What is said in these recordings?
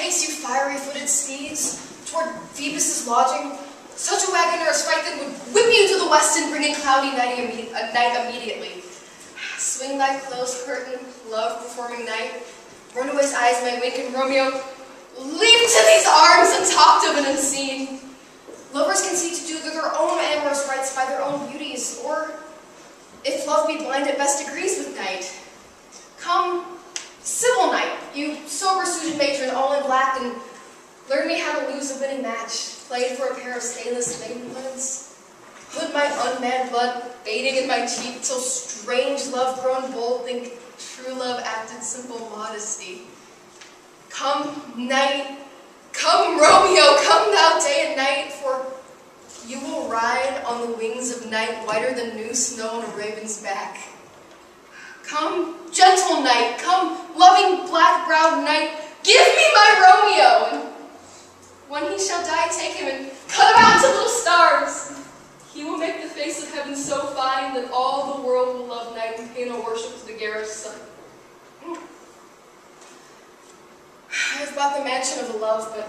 haste, you fiery-footed steeds, toward Phoebus' lodging? Such a wagoner's fright that would whip you to the west and bring a cloudy night immediately. Swing thy close curtain, love-performing night. Runaway's eyes may wink, and Romeo leap to these arms untalked of and unseen. Lovers can see to do their own amorous rites by their own beauties, or, if love be blind, at best agrees with night. Come, civil night, you sober-suited matron, all in black, and learn me how to lose a winning match, played for a pair of stainless maidenlets. Hood my unmanned blood, fading in my cheek, till strange love grown bold think true love acted simple modesty. Come, night, come, Romeo, come thou day and night, for you will ride on the wings of night, whiter than new snow on a raven's back. Come, gentle night, come, loving black-browed night, give me my Romeo, and when he shall die, take him and cut him out into little stars. He will make the face of heaven so fine that all the world will love night and pay no worship to the garish sun. I have bought the mansion of a love, but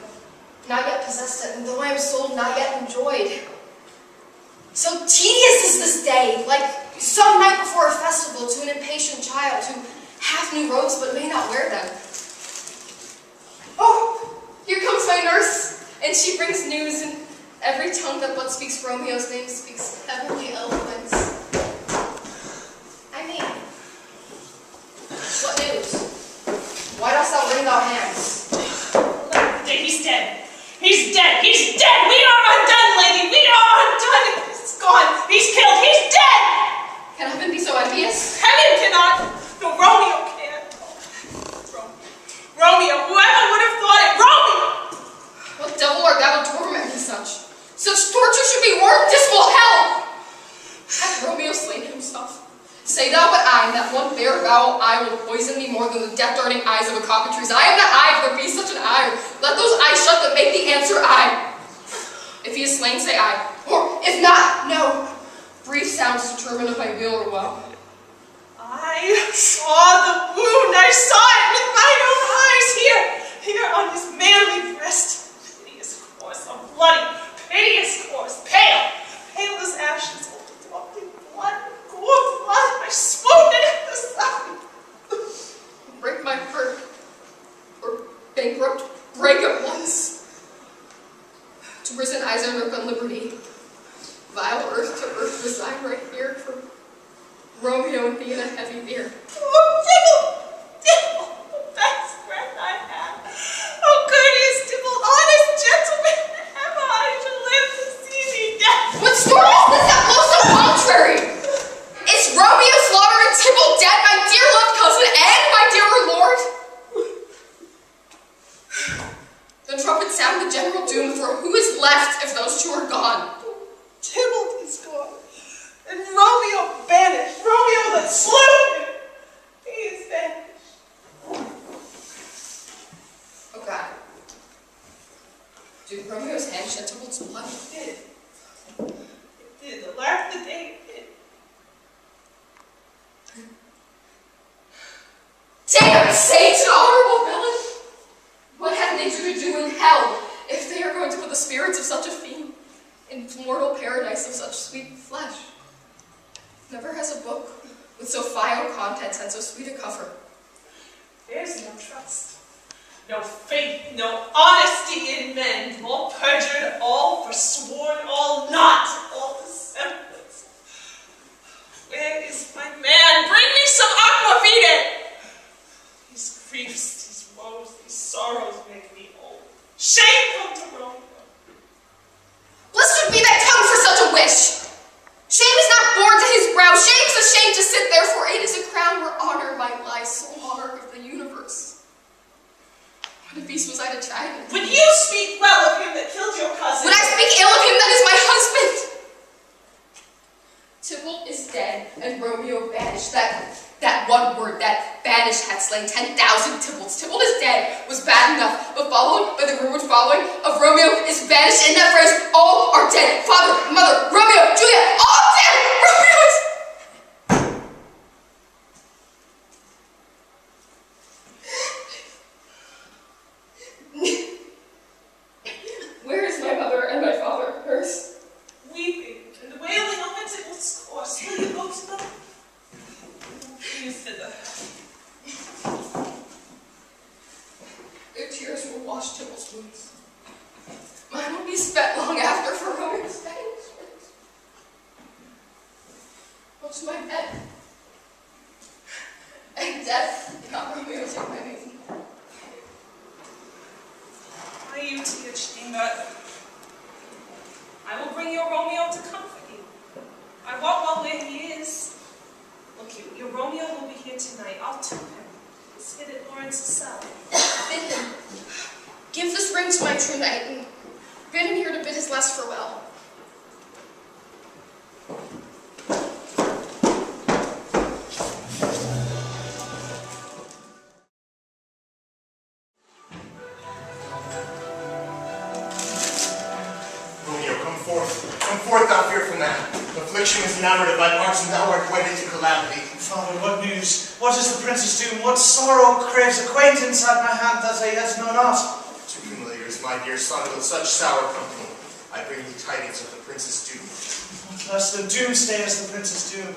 not yet possessed it, and though I am sold, not yet enjoyed. So tedious is this day, like some night before a festival to an impatient child who hath new robes but may not wear them. Oh, here comes my nurse, and she brings news, and every tongue that but speaks Romeo's name speaks heavenly eloquence. I mean, what news? Why dost thou wring thy hands? He's dead. He's dead. He's dead. We are undone, lady. We are undone. He's gone. He's killed. He's dead. Can heaven be so envious? Heaven cannot. No, Romeo can't. Romeo. Whoever would have thought it? Romeo. What devil art thou to torment me such? Such torture should be worn dismal hell. Hath Romeo slain himself? Say thou but I, in that one bare vowel eye will poison me more than the death-darting eyes of a cockatrice. I am not I, if there be such an eye. Let those eyes shut that make the answer I. If he is slain, say I. Or, if not, no. Brief sounds determine if I will or woe. I saw the wound. I saw it with mine own eyes. Here on his manly breast. Piteous course, a bloody, piteous course. Pale as ashes, dropping blood. I swooned at the sun. Break my heart, or bankrupt, break at once. To risen eyes are on liberty. Vile earth to earth resign right here for Romeo and thee in a heavy bier. Oh, Dibble, the best friend I have. Oh, courteous Dibble, honest gentleman, am I to live to see thee dead? What story is this that blows so contrary? Is Romeo slaughtered and Tybalt dead, my dear loved cousin and my dearer lord? The trumpet sound the general doom, for who is left if those two are gone? Tybalt is gone, and Romeo banished. Romeo that slew him, he is banished. Oh God. Did Romeo's hand shed Tybalt's blood? It did. The last the day it did. Damn saints and honorable villain! What have nature to do in hell if they are going to put the spirits of such a fiend in mortal paradise of such sweet flesh? Never has a book with so vile contents and so sweet a cover. There's no trust, no faith, no honesty in men, all perjured, all forsworn, all not, all dissemblance. Where is my man? Bring me some aquavitae! These griefs, these woes, these sorrows make me old. Shame come to Romeo. Blessed be that tongue for such a wish! Shame is not born to his brow, shame's a shame to sit there, for it is a crown where honor might lie, sole monarch of the universe. What a beast was I to chide him? Would you speak well of him that killed your cousin? Would I speak ill of him that is my husband? Tybalt is dead, and Romeo banished. That one word, that banished, had slain 10,000 Tybalts. Tybalt is dead was bad enough, but followed by the rumored following of Romeo is banished. In that phrase, all are dead. Father, mother, Romeo, Juliet, all dead! Romeo is... you thither? Their tears will wash Tybalt's wounds. Mine will be spent long after for Romeo's banishment. Go to my bed. And death, not Romeo, take my name. Why you to your chamber? I will bring your Romeo to comfort you. I won't know where he is. Look, your Romeo will be here tonight. I'll tell him. He's hid at Lawrence's cell. Bid him. Give this ring to my true knight, and bid him here to bid his last farewell. Come forth, thou fearful man. Affliction is enamored of thy parts, and thou art wedded to calamity. Father, what news? What is the prince's doom? What sorrow craves acquaintance at my hand that I yet know not? Too familiar is my dear son with such sour company. I bring you tidings of the prince's doom. What less than doomsday is the prince's doom?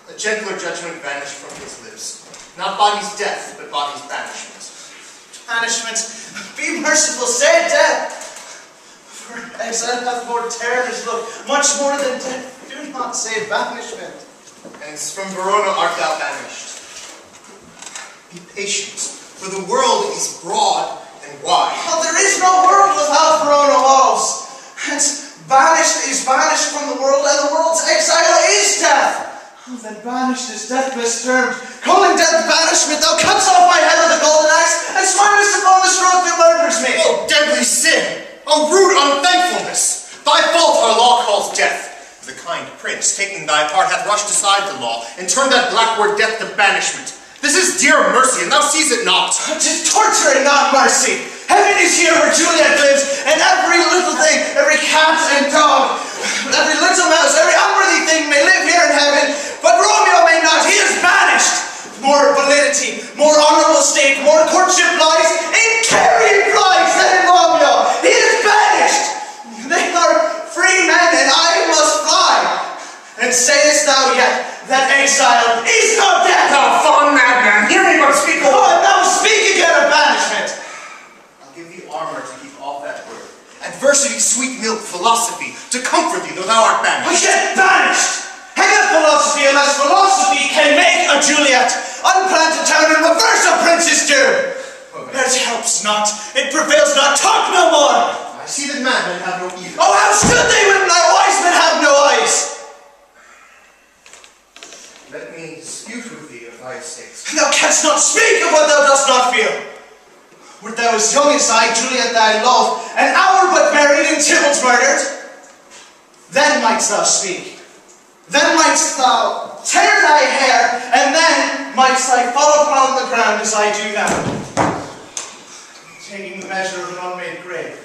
A gentler judgment vanished from his lips. Not body's death, but body's banishment. Banishment! Be merciful, say death! For exile hath more terrors look, much more than death. Do not say banishment. Hence from Verona art thou banished. Be patient, for the world is broad and wide. Oh, there is no world without Verona walls. Hence, banished is banished from the world, and the world's exile is death. Oh, then banished is death mistermed. Calling death banishment, thou cuts off my head with a golden axe, and smilest upon the stroke that murders me. Oh, deadly sin! Oh, rude unthankfulness! Thy fault our law calls death. The kind prince, taking thy part, hath rushed aside the law, and turned that black word death to banishment. This is dear mercy, and thou seest it not. 'Tis torture and not mercy. Heaven is here where Juliet lives, and every little thing, every cat and dog, every little mouse, every unworthy thing may live here in heaven, but Romeo may not. He is banished. More validity, more honorable state, more courtship lies in carrion flies than in Romeo. He is banished. They are free men, and I must fly. And sayest thou yet that exile is not death? Thou fond madman, hear me but speak a word. Oh, now speak again of banishment. I'll give thee armor to keep off that word. Adversity, sweet milk, philosophy, to comfort thee, though thou art I banished. get banished. Hang up philosophy unless philosophy can make a Juliet, unplant a town and reverse a prince's doom. It helps not, it prevails not, talk no more. I see that madmen have no ears. Oh, how should they when our wise men have no eyes? Let me dispute with thee of thy estates. Thou canst not speak of what thou dost not feel. Wert thou as young as I, Juliet thy love, an hour but married and Tybalt's murdered, then mightst thou speak. Then mightst thou tear thy hair, and then mightst thou fall upon the ground as I do now, taking the measure of an unmade grave.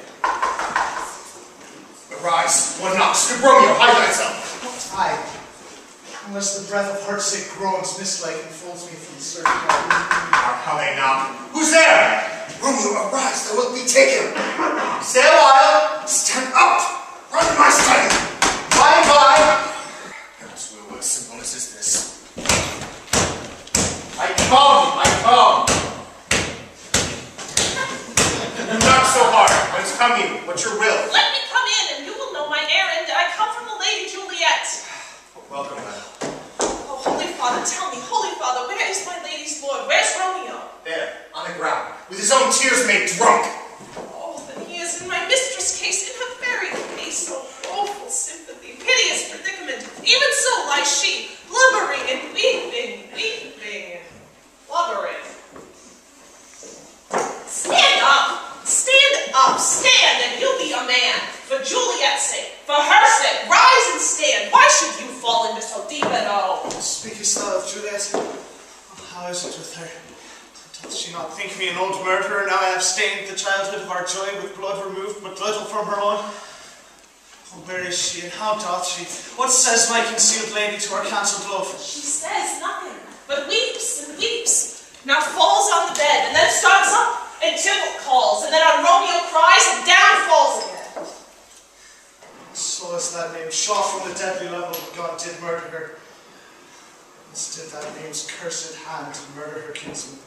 Arise, one knocks. Good Romeo, hide thyself. Aye, unless the breath of heartsick groans mist-like enfolds me from the certain How they knock. Who's there? Romeo, arise, thou wilt be taken. Stay a while. Stand up. Run to my study. By and by. God's will, what simpleness is this? I come. You knock so hard. Whence come you? What's your will? Let me come in, and you will know my errand. I come from the Lady Juliet. Welcome, madam. Oh, Holy Father, tell me, Holy Father, where is my lady's lord? Where's Romeo? There, on the ground, with his own tears made drunk. Oh, then he is in my mistress' case, in her very case. Oh, woeful sympathy, piteous predicament. Even so lies she, blubbering and weeping, blubbering. Stand, and you'll be a man. For Juliet's sake, for her sake, rise and stand. Why should you fall into so deep an O? Speakest thou of Juliet? Oh, how is it with her? Doth she not think me an old murderer, now I have stained the childhood of our joy with blood removed but little from her own? Oh, where is she, and how doth she? What says my concealed lady to her cancelled love? She says nothing, but weeps and weeps. Now falls on the bed, and then starts up, and Tybalt calls, and then on Romeo cries, and down falls again. So is that name shot from the deadly level God did murder her. as did that name's cursed hand to murder her kinsman.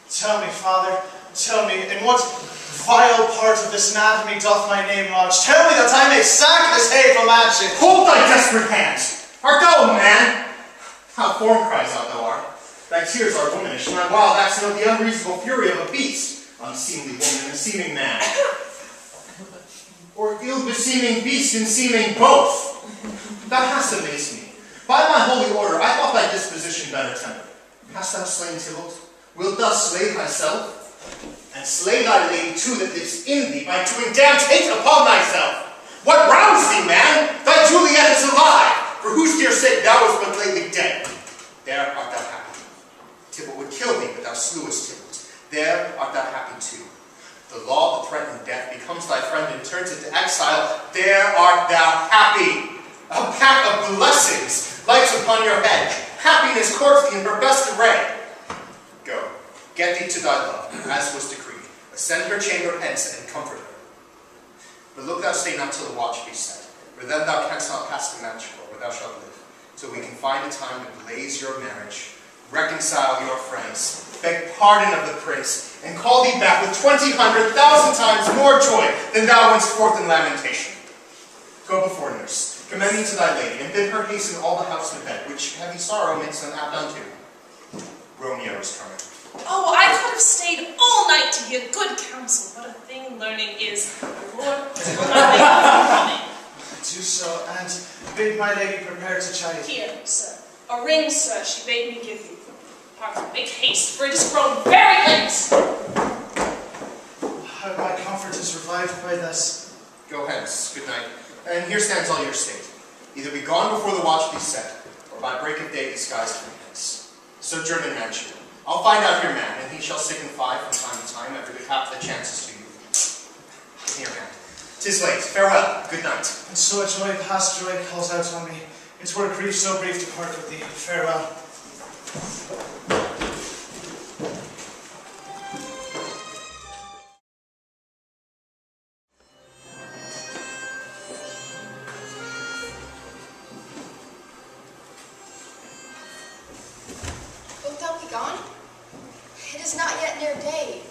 Tell me, Father, tell me, in what vile part of this anatomy doth my name lodge? Tell me that I may sack this hateful mansion. Hold thy desperate hands! Art thou a man? How form cries out thou art. Thy tears are womanish, and thy wild acts note the unreasonable fury of a beast. Unseemly woman and a seeming man. Or ill-beseeming beast and seeming both. Thou hast amazed me. By my holy order, I thought thy disposition better tempered. Hast thou slain Tybalt? Wilt thou slay thyself? And slay thy lady too that lives in thee by doing damned hate upon thyself? What rouse thee, man? Thy Juliet is alive, for whose dear sake thou was but lately dead. There art thou happy. Tybalt would kill thee, but thou slewest Tybalt. There art thou happy too. The law that threatened death becomes thy friend and turns it to exile. There art thou happy. A pack of blessings lights upon your head. Happiness courts thee in her best array. Go, get thee to thy love, as was decreed. Ascend her chamber hence and comfort her. But look thou stay not till the watch be set, for then thou canst not pass the match court where thou shalt live, till we can find a time to blaze your marriage, reconcile your friends, beg pardon of the prince, and call thee back with 1,000 times more joy than thou wentst forth in lamentation. Go before nurse, commend me to thy lady, and bid her hasten all the house to bed, which heavy sorrow makes them apt unto. Romeo is coming. Oh, I could have stayed all night to hear good counsel. What a thing learning is. The Lord will not make me coming. Do so, and bid my lady prepare to chide. Here, sir. A ring, sir, she bade me give you. Hearken, make haste, for it is grown very late. How my comfort is revived by this. Go hence, good night. And here stands all your state. Either be gone before the watch be set, or by break of day disguised from hence. Sojourn in mansion. I'll find out your man, and he shall signify from time to time every hap that chances to you. Give me your hand. 'Tis late. Farewell. Good night. And so a joy past joy calls out on me. It were grief so brief to part with thee. Farewell. Wilt thou be gone? It is not yet near day.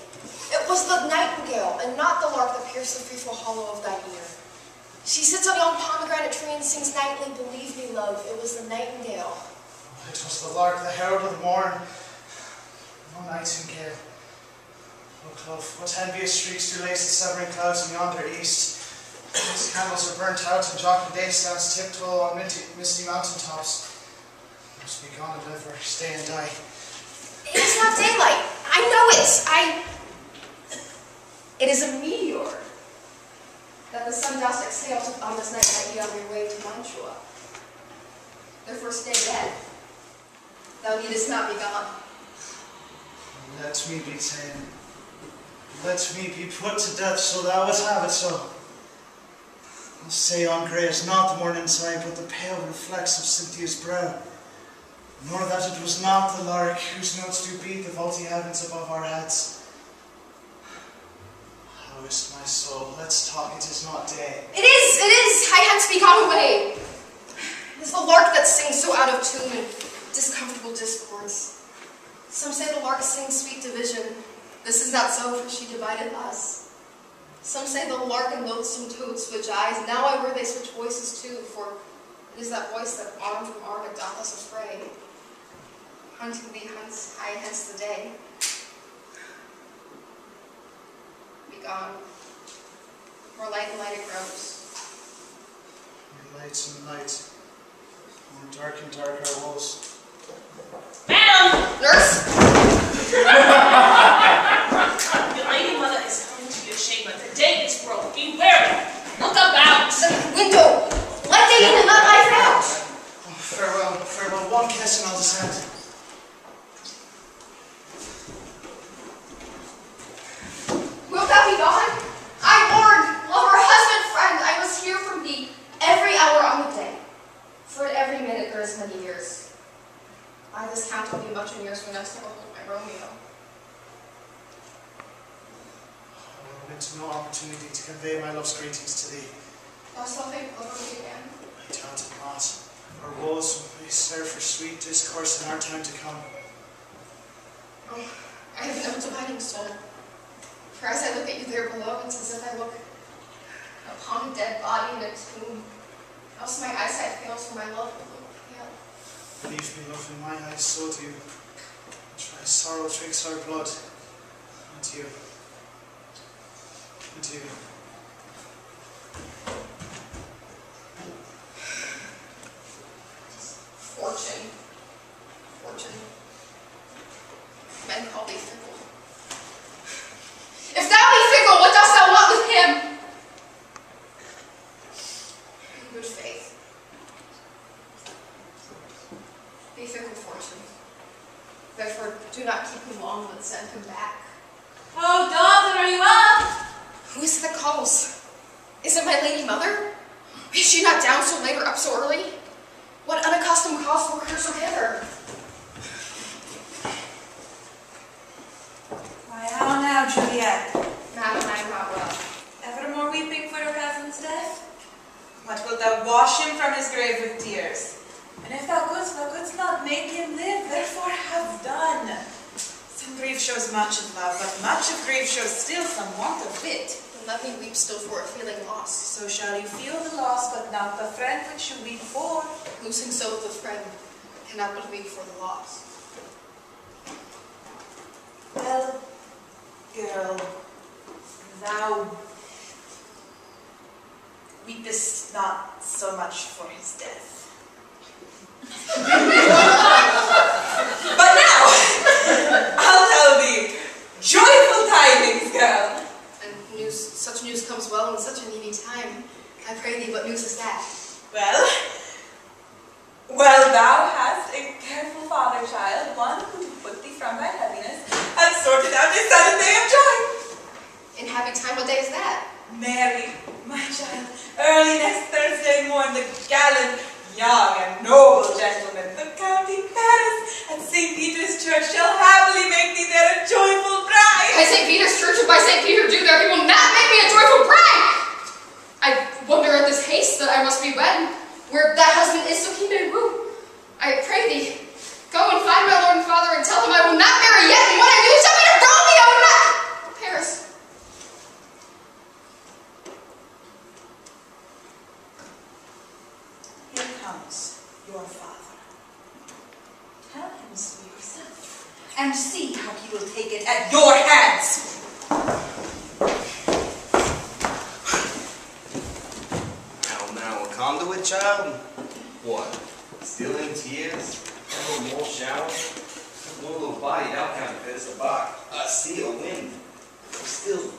It was the nightingale, and not the lark that pierced the fearful hollow of thine ear. She sits on yon pomegranate tree and sings nightly, believe me, love, it was the nightingale. It was the lark, the herald of the morn. No nightingale. Oh, Clove, what envious streaks do lace the severing clouds in yonder east. These candles are burnt out, and Jock and Dave stands tiptoe on misty mountain tops. Must be gone and live or stay and die. It is not daylight. I know it. It is a meteor that the sun doth exhale on this night might be on your way to Mantua. Their first day dead. Thou needest not be gone. Let me be ta'en. Let me be put to death, so thou wouldst have it so. I'll say on grey is not the morning side, but the pale reflex of Cynthia's brow. Nor that it was not the lark whose notes do beat the vaulty heavens above our heads. How is my soul? Let's talk, it is not day. It is! I hence be gone away. It is the lark that sings so out of tune and discomfortable discords. Some say the lark sings sweet division. This is not so, for she divided us. Some say the lark and loathsome toad switch eyes. Now I were they switch voices too, for it is that voice that arm from arm it doth us affray. Hunting thee hence, I hence the day. Be gone. More light and light it grows. More light and light. More dark and dark our woes. Madam! Nurse! Your lady mother is coming to your chamber. The day is broke. Be wary. Look about. The window! Let day in and let life out! Oh, farewell, farewell. One kiss and I'll descend. Wilt thou be gone? I warned, lover, husband, friend, I was here from thee every hour on the day. For at every minute there is many years. By this count will be much in years when I still hold my Romeo. I will omit no opportunity to convey my love's greetings to thee. Thou shalt think over me again. I doubt it not. Our woes may serve for sweet discourse in our time to come. Oh, I have no dividing soul. For as I look at you there below, it's as if I look upon a dead body in a tomb. Else my eyesight fails, for my love will look pale. Believe me, love, in my eyes, so do you. Try sorrow drinks our blood. Adieu. Adieu. Fortune. Men call thee fickle. If thou be fickle, what dost thou want with him? In good faith. Be fickle, Fortune. Therefore, do not keep him long, but send him back. Oh, daughter, are you up? Who is it that calls? Is it my lady mother? Is she not down so late or up so early? What unaccustomed cause for her so hither? Why, how now, Juliet? Madam, I am not well. Evermore weeping for your cousin's death? What, wilt thou wash him from his grave with tears? And if thou couldst not make him live, therefore have done. Some grief shows much of love, but much of grief shows still some want of wit. Then let me weep still for a feeling lost. So shall you feel the loss, but not the friend which you weep for. Losing so the friend cannot but weep for the loss. Well, girl, thou weepest not so much for his death. But now, I'll tell thee joyful tidings, girl. And such news comes well in such a needy time. I pray thee, what news is that? Well, thou hast a careful father, child, one who to put thee from thy heaviness, has sorted out a sudden day of joy. In happy time, what day is that? Mary, my child, early next Thursday morn, the gallant, young, and noble gentleman, the County Paris, at St. Peter's Church, shall happily make thee there a joyful bride. By St. Peter's Church and by St. Peter do there, he will not make me a joyful bride! I wonder at this haste that I must be wed, where that husband is so he may woo. I pray thee, go and find my Lord and Father and tell him I will not marry yet, and when I do, tell me to Romeo and not Paris. Here comes your father. Tell him so yourself, and see how he will take it at your hands. Now, calm to it, child. What? Still in tears? No more shower? One little body out kind of fits a box. A sea of wind. Still,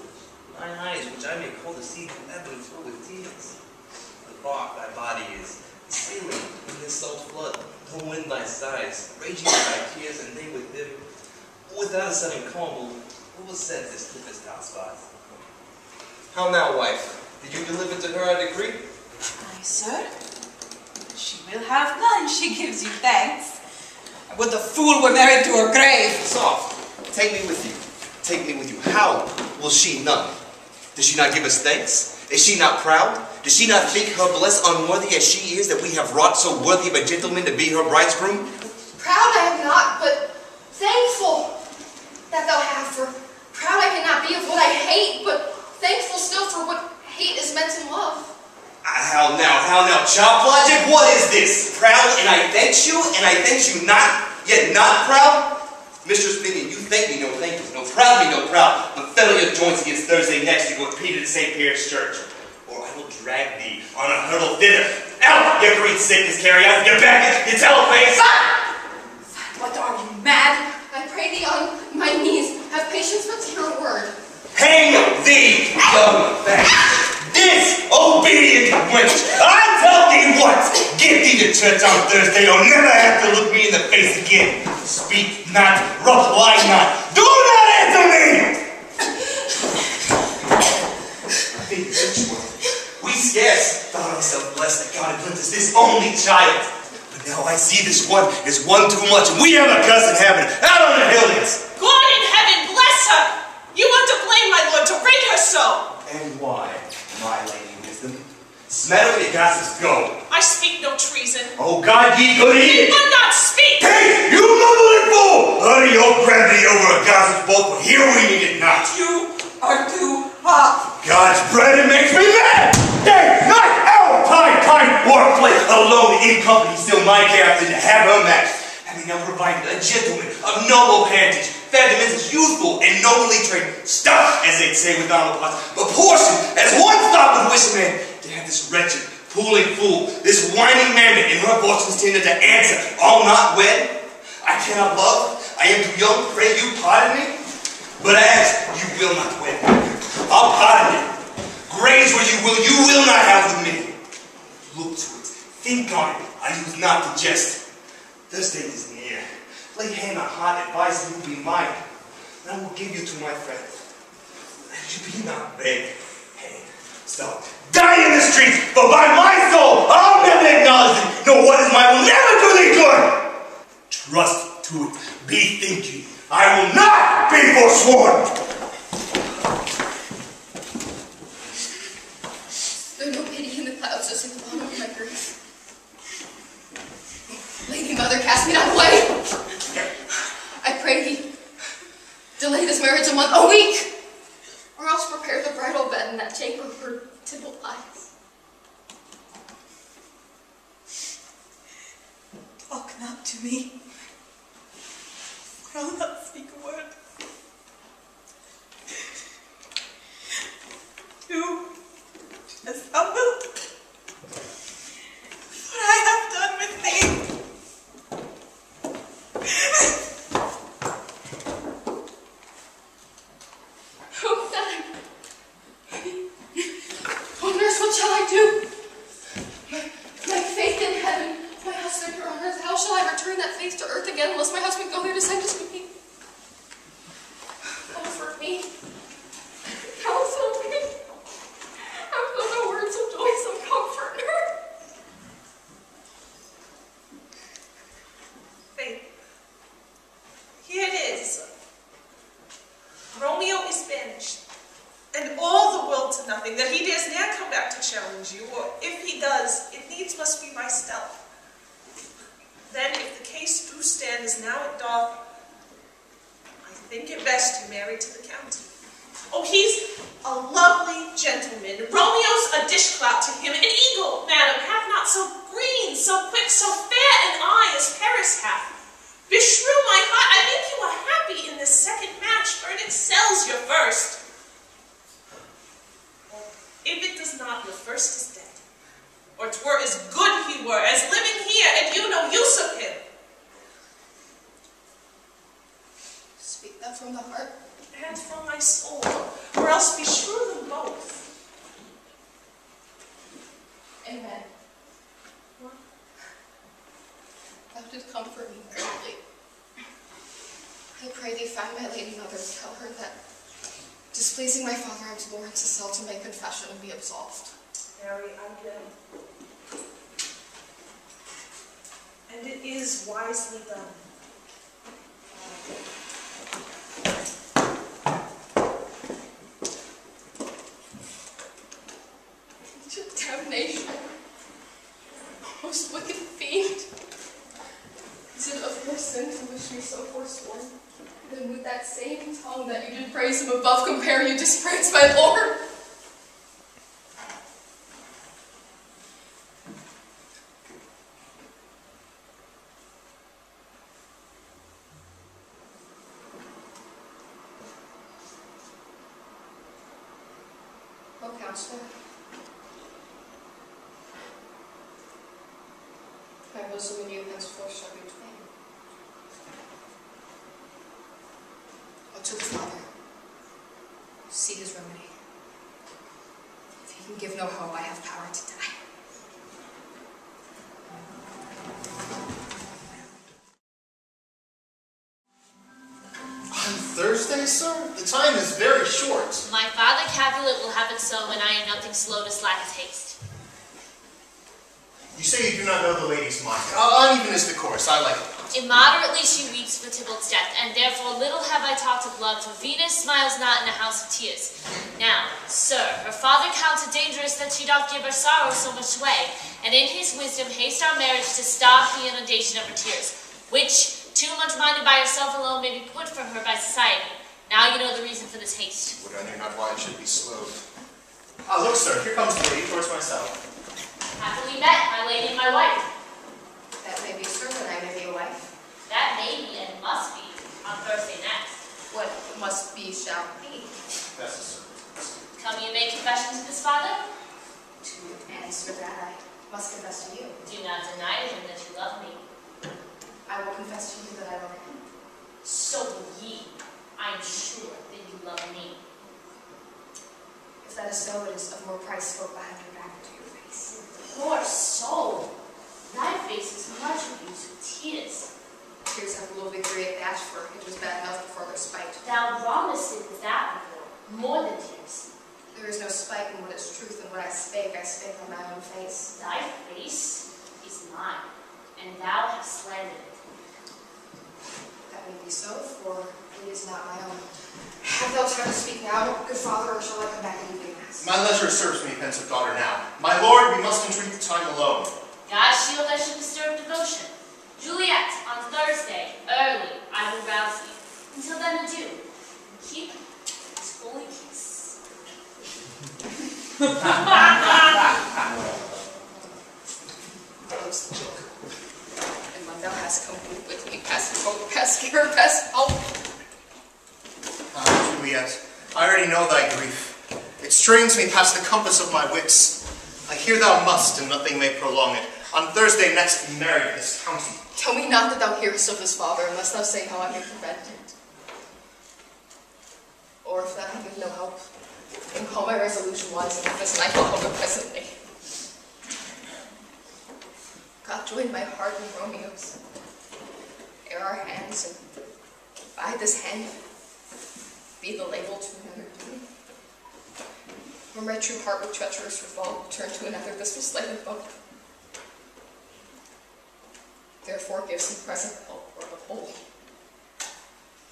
mine eyes, which I may call the sea, ebb and flow with tears. The rock thy body is sailing in this salt flood. The wind thy sides, raging in thy tears, and they with them. Without a sudden calm, what will set this tempest out spot? How now, wife? Did you deliver to her a decree? Aye, sir. She will have none, she gives you thanks. Would the fool were married to her grave. Soft. Take me with you. Take me with you. How will she none? Does she not give us thanks? Is she not proud? Does she not think her blessed unworthy as she is that we have wrought so worthy of a gentleman to be her bridegroom? Proud I am not, but thankful that thou have, for proud I cannot be of what I hate, but thankful still for what hate is meant in love. How now, child logic, what is this? Proud, and I thank you, and I thank you not, yet not proud? Mistress Minion, you thank me, no thank you. No proud me, no proud. But fellow your joints against Thursday next, you go with Peter to St. Peter's Church. Or I will drag thee on a hurdle thither. Out, you green sickness carrier, you baggage, you teleface! What, are you mad? I pray thee on my knees, have patience but to hear a word. Hang thee, young thing! Disobedient wench! I tell thee what! Get thee to church on Thursday, you'll never have to look me in the face again. Speak not, reply not. Do not answer me! We scarce thought ourselves blessed that God had lent us this only child. But now I see this one is one too much, and we have a cousin having out on the hillings. God in heaven bless her! You want to blame my lord to rate her so! And why, my lady wisdom? Meadow, you gossips, go. I speak no treason. Oh, God, ye good eat it. But not speak! Hey, you mumbling fool! Honey, your gravity over a gossip's boat, but here we need it not. You are too hot. God's bread, it makes me mad! Day, night, hour, time, warplay, alone in company, still my captain to have her match. Having now provided a gentleman of noble parentage, fed him as youthful and nobly trained, stuffed, as they'd say with honor pots, but portioned as one thought would wish a man to have this wretched, fooling fool, this whining mammoth in her fortune's tender to answer, all not wed? I cannot love, I am too young, pray you pardon me, but as you will not wed, I'll pardon you. Graze where you will not have with me. Look to it, think on it, I use not to jest. This day is near. Lay hand on heart, advise you will be mine, and I will give you to my friend. Let you be not beg. Hey, stop. Die in the streets, but by my soul, I'll never acknowledge it, nor what is mine will never do thee good. Trust to it, bethink ye, I will not be forsworn. There's no pity in the clouds, just in the bottom of my grief. Lady Mother, cast me not away. I pray thee, delay this marriage a week, or else prepare the bridal bed in that chamber where Tybalt lies. Talk not to me. I'll not speak a word. Do as thou wilt. For I have done with thee. Oh, God. Oh, nurse, what shall I do? My faith in heaven, my husband here on earth, how shall I return that faith to earth again unless my husband go there to send us to me? Comfort me. Counsel me. Have no words of joy, some comfort her. Faith. Here it is. Romeo is banished, and all the world to nothing, that he dares ne'er come back to challenge you, or if he does, it needs must be by stealth. Then, if the case do stand as now it doth, I think it best you marry to the county. Oh, he's a lovely gentleman. Romeo's a dishclout to him, an eagle, madam, hath not so green, so quick, so fair an eye as Paris hath. Beshrew my heart, I think you are happy in this second match, for it excels your first. If it does not, your first is dead. Or 'twere as good he were, as living here, and you no use of him. Speak that from the heart. And from my soul, or else beshrew them both. Amen. Thou didst comfort me greatly. I pray thee find my lady mother and tell her that, displeasing my father, I was warned to sell to make confession and be absolved. Mary, I will. And it is wisely done. Damnation. Most wicked fiend. Is it of your sin to wish me so forsworn? Then with that same tongue that you did praise him above compare, you dispraise my Lord. Oh, counselor. My bosom and you henceforth shall be twain. Oh, to the Father, see his remedy. If he can give no hope, I have power to die. On Thursday, sir? The time is very short. My father Capulet will have it so, and I am nothing slow to slack his haste. You say you do not know the lady's mind. Uneven is the course. I like it. Immoderately she weeps for Tybalt's death, and therefore little have I talked of love, for Venus smiles not in a house of tears. Now, sir, her father counts it dangerous that she doth give her sorrow so much way, and in his wisdom haste our marriage to stop the inundation of her tears, which, too much minded by herself alone, may be put from her by society. Now you know the reason for this haste. Would I knew not why it should be slowed. Ah, look, sir, here comes the lady towards myself. Happily met, my lady and my wife. That may be sir, and I may be a wife. That may be and must be on Thursday next. What must be shall be. That's a servant. Come you make confession to this father? To answer that, I must confess to you. Do not deny to him that you love me. I will confess to you that I love him. So will ye. I am sure that you love me. If that is so, it is of more price spoke behind your back to your face. Poor soul. Lionface is much abused with tears. Tears have little victory at that, for it was bad enough before their spite. Thou wrongest it with that before, more than tears. There is no spite in what is truth, and what I spake on my own face. Thy face is mine, and thou hast slandered it. That may be so, for it is not my own. Have thou time to speak now, good father, or shall I come back and evening mass? My leisure serves me, pensive daughter, now. My lord, we must entreat the time alone. God shield I should disturb devotion. Juliet, on Thursday, early, I will rouse you. Until then, adieu. And keep this holy kiss. That was the joke. And when thou hast come with me, past hope, past care, past help. Ah, Juliet, I already know thy grief. It strains me past the compass of my wits. I hear thou must, and nothing may prolong it. On Thursday next be married in this county. Tell me not that thou hearest of this, father, unless thou say how I may prevent it. Or if thou have no help, then call my resolution wise enough as I will hover presently. God join my heart and Romeo's, ere our hands, and by this hand be the label to another doom. Or my true heart with treacherous revolt turn to another, this will slay them both. Therefore give some present help or the whole,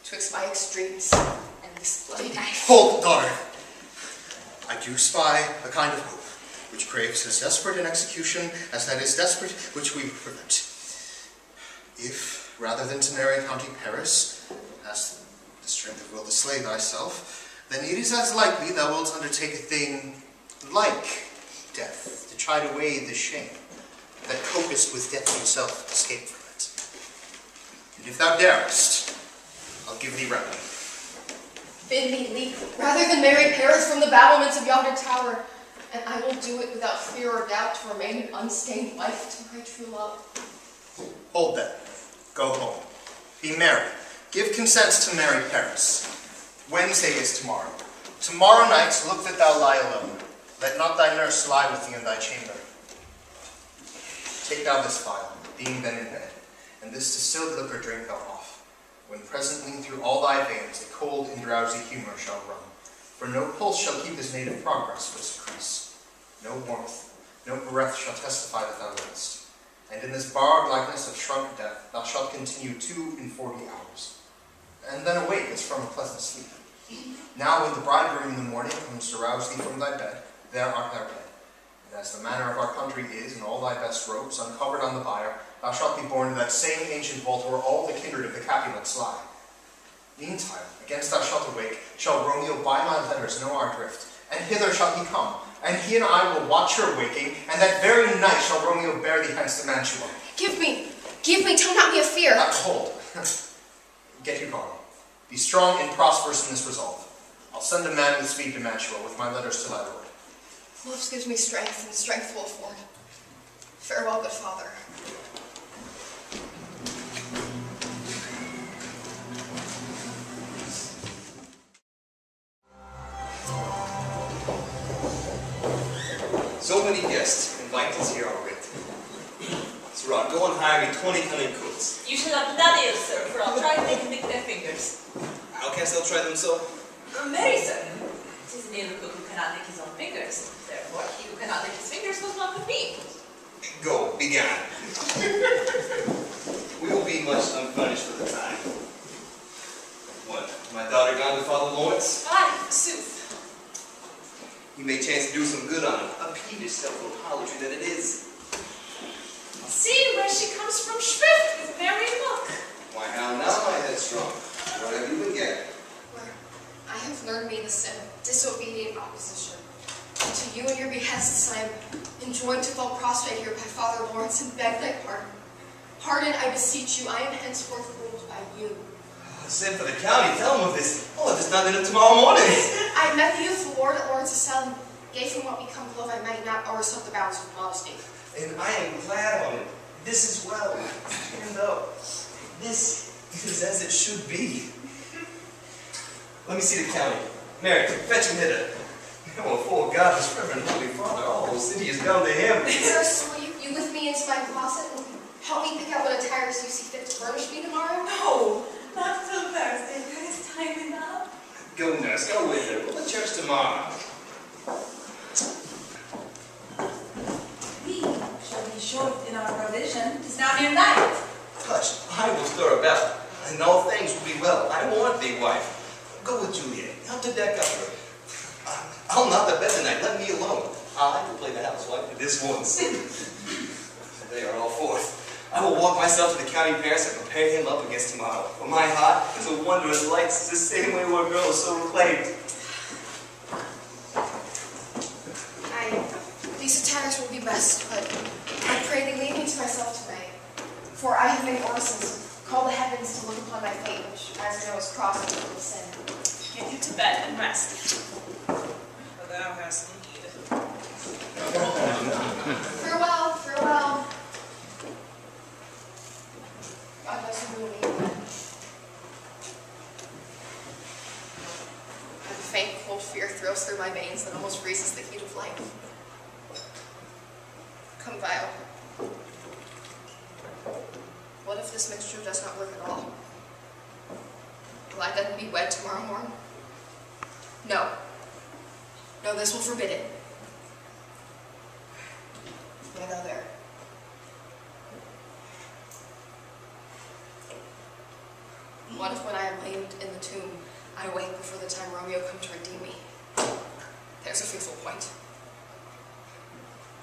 twixt my extremes and this bloody knife. Hold, daughter. I do spy a kind of hope, which craves as desperate an execution as that is desperate which we would prevent. If, rather than to marry County Paris, hast the strength of will to slay thyself, then it is as likely thou wilt undertake a thing like death, to try to wade the shame that copest with death himself to escape from it. And if thou darest, I'll give thee remedy. Bid me leap, rather than marry Paris from the battlements of yonder tower, and I will do it without fear or doubt to remain an unstained wife to my true love. Hold then. Go home. Be merry. Give consent to marry Paris. Wednesday is tomorrow. Tomorrow night, look that thou lie alone. Let not thy nurse lie with thee in thy chamber. Take thou this phial, being then in bed, and this distilled liquor drink thou off, when presently through all thy veins a cold and drowsy humour shall run. For no pulse shall keep his native progress for decrease. No warmth, no breath shall testify that thou livest. And in this barbed likeness of shrunk death, thou shalt continue 2 and 40 hours, and then awake as from a pleasant sleep. Now when the bridegroom in the morning comes to rouse thee from thy bed, there art thou dead. And as the manner of our country is, in all thy best robes, uncovered on the bier, thou shalt be born to that same ancient vault where all the kindred of the Capulets lie. Meantime, against thou shalt awake, shall Romeo by my letters know our drift, and hither shall he come, and he and I will watch your waking, and that very night shall Romeo bear thee hence to Mantua. Give me, tell not me of fear. Hold. Get you gone. Be strong and prosperous in this resolve. I'll send a man with speed to Mantua with my letters to thy lord. Love gives me strength, and strength will afford. Farewell, good father. So many guests invited here already. So Rod, go and hire me 20 cunning cooks. You shall have none ill, sir, for I'll try they can lick their fingers. How canst thou try them so? Very certain. 'Tis an ill cook who cannot lick his own fingers. Therefore, he who cannot lick his fingers must not with me. Go, begone. We will be much unfurnished for the time. What, my good Father Lawrence? Aye, forsooth. You may chance to do some good on it. A peevish self-apology that it is. See where she comes from shrift with merry look. Why, how now, my headstrong? What have you been getting? Where I have learned me the sin of disobedient opposition. To you and your behests I am enjoined to fall prostrate here by Father Lawrence and beg thy pardon. Pardon, I beseech you, I am henceforth ruled by you. Send for the county, tell him of this. Oh, if it's not in tomorrow morning. I met the youthful lord at Lawrence's cell and gave him what become glove I might not overstep the bounds of modesty. And I am glad on it. This is well. And though this is as it should be. Let me see the county. Mary, fetch him hither. Oh, for God, this Reverend Holy Father, all the city is bound to him. Sir, will you lift me into my closet and help me pick out what attires you see fit to furnish me tomorrow? No, not till Thursday. There is time enough. Go, nurse, go with her. We'll at church tomorrow. We shall be short in our provision. 'Tis now near night. Hush, I will stir about, and all things will be well. I want thee, wife. Go with Juliet. Help to deck up her. I'll not the bed tonight. Let me alone. I will play the housewife for this once. They are all forth. I will walk myself to the county parish and prepare him up against tomorrow. For my heart is a wondrous light, the same way where girls so reclaimed. These attires will be best, but I pray thee leave me to myself tonight. For I have many orisons, call the heavens to look upon my fate, which, as you know, is crossed with sin. Get you to bed and rest. For thou hast need. Farewell, farewell. God bless you and me. A faint cold fear thrills through my veins that almost freezes the heat of life. Come, Vile. What if this mixture does not work at all? Will I then be wed tomorrow morning? No. No, this will forbid it. Yeah, thou there. What if when I am laid in the tomb, I wake before the time Romeo come to redeem me? There's a faithful point.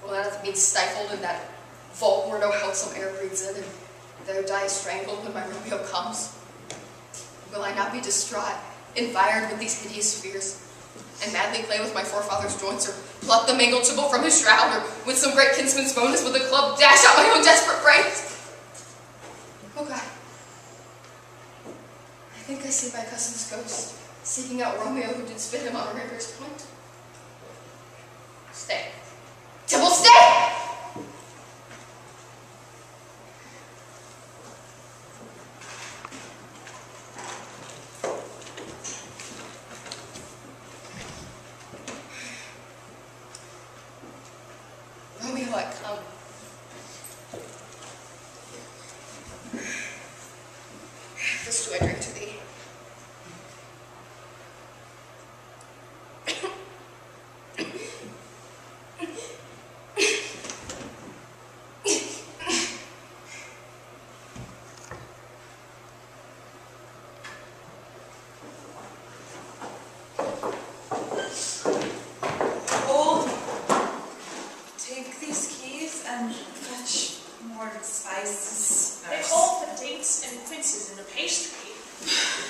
Will I not be stifled in that vault where no healthsome air breathes in, and there die strangled when my Romeo comes? Will I not be distraught, environed with these hideous fears, and madly play with my forefather's joints, or pluck the mangled chible from his shroud, or with some great kinsman's bonus with a club dash out my own desperate brains? Oh God. I think I see my cousin's ghost, seeking out Romeo who did spit him on a river's point. Stay. Tybalt, stay! Romeo, I come. This do I drink to thee. Old, take these keys and fetch more spices. They call for dates and quinces in the pastry.